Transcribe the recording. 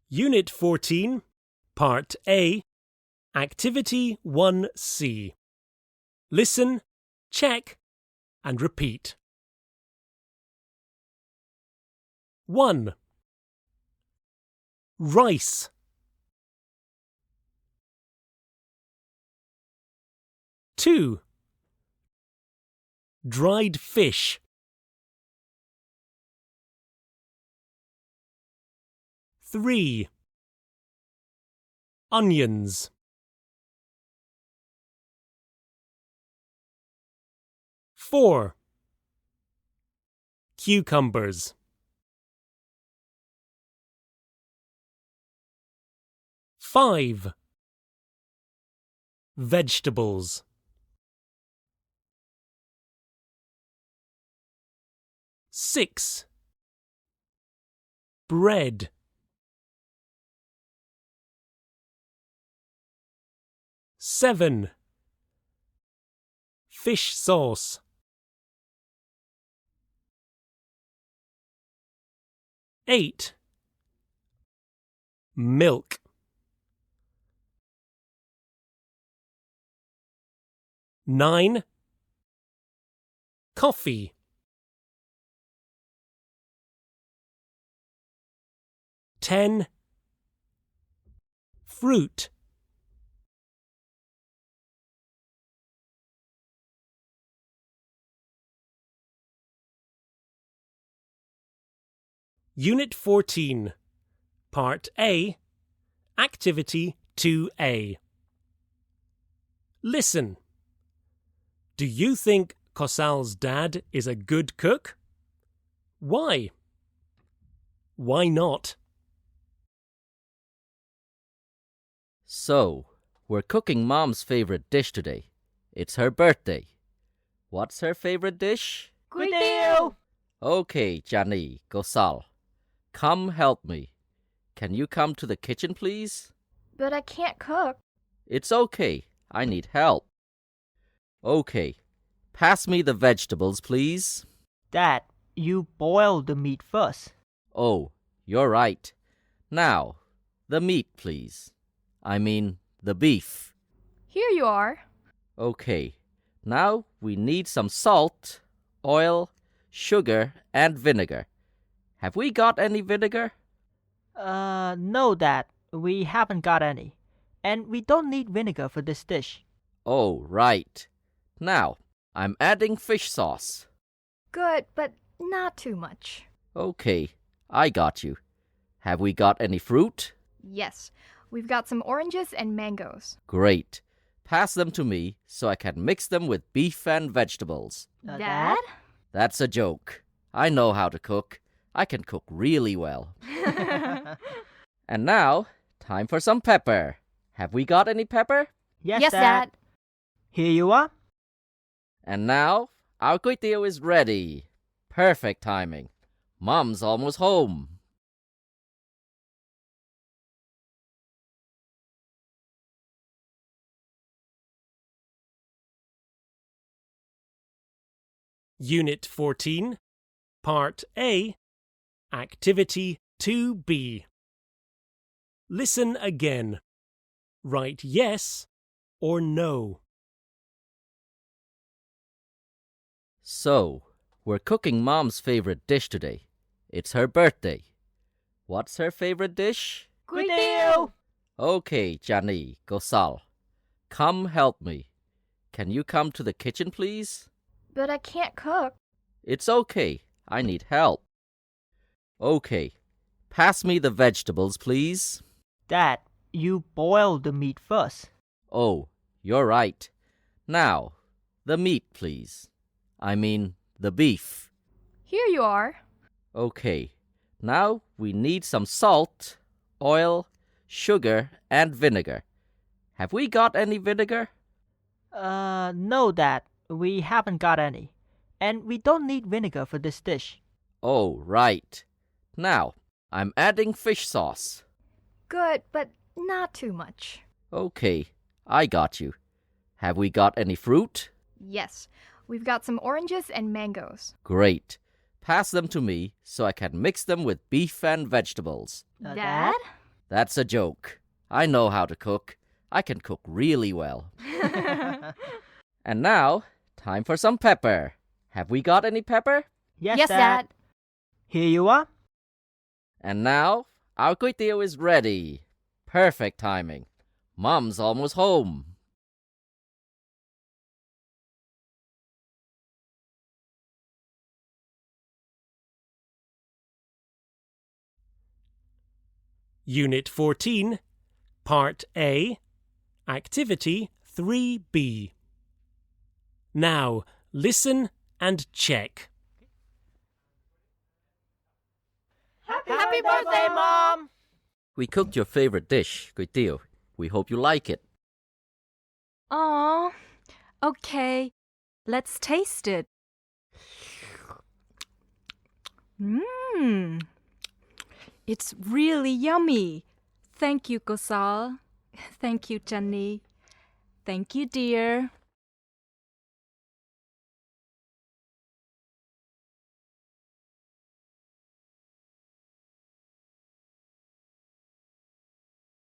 Unit 14, Part A, Activity 1C. Listen, check, and repeat. 1. Rice. 2. Dried fish. 3. Onions. 4. Cucumbers. 5. Vegetables. 6. Bread. 7. Fish sauce. 8. Milk. 9. Coffee. 10. Fruit. Unit 14, Part A, Activity 2A. Listen. Do you think Kausal's dad is a good cook? Why? Why not? So, we're cooking Mom's favorite dish today. It's her birthday. What's her favorite dish? Guido! Okay, Johnny, Kausal. Come help me. Can you come to the kitchen, please? But I can't cook. It's okay. I need help. Okay. Pass me the vegetables, please. Dad, you boil the meat first. Oh, you're right. Now, the meat, please. I mean, the beef. Here you are. Okay. Now we need some salt, oil, sugar, and vinegar. Have we got any vinegar? No, Dad. We haven't got any. And we don't need vinegar for this dish. Oh, right. Now, I'm adding fish sauce. Good, but not too much. Okay, I got you. Have we got any fruit? Yes, we've got some oranges and mangoes. Great. Pass them to me so I can mix them with beef and vegetables. Dad? That's a joke. I know how to cook. I can cook really well. And now, time for some pepper. Have we got any pepper? Yes, Dad. Here you are. And now, our guitio is ready. Perfect timing. Mom's almost home. Unit 14, Part A, Activity 2B. Listen again. Write yes or no. So, we're cooking Mom's favorite dish today. It's her birthday. What's her favorite dish? Guido! Okay, Johnny, Kausal. Come help me. Can you come to the kitchen, please? But I can't cook. It's okay. I need help. Okay. Pass me the vegetables, please. Dad, you boil the meat first. Oh, you're right. Now, the meat, please. I mean, the beef. Here you are. Okay. Now we need some salt, oil, sugar, and vinegar. Have we got any vinegar? No, Dad. We haven't got any. And we don't need vinegar for this dish. Oh, right. Now, I'm adding fish sauce. Good, but not too much. Okay, I got you. Have we got any fruit? Yes, we've got some oranges and mangoes. Great. Pass them to me so I can mix them with beef and vegetables. Dad? That's a joke. I know how to cook. I can cook really well. And now, time for some pepper. Have we got any pepper? Yes, Dad. Here you are. And now, our kueh tiao is ready. Perfect timing. Mom's almost home. Unit 14, Part A, Activity 3B. Now, listen and check. Happy birthday, Mom! We cooked your favorite dish, kueh tiao. We hope you like it. Aw, okay. Let's taste it. Mmm. It's really yummy. Thank you, Gosal. Thank you, Channi. Thank you, dear.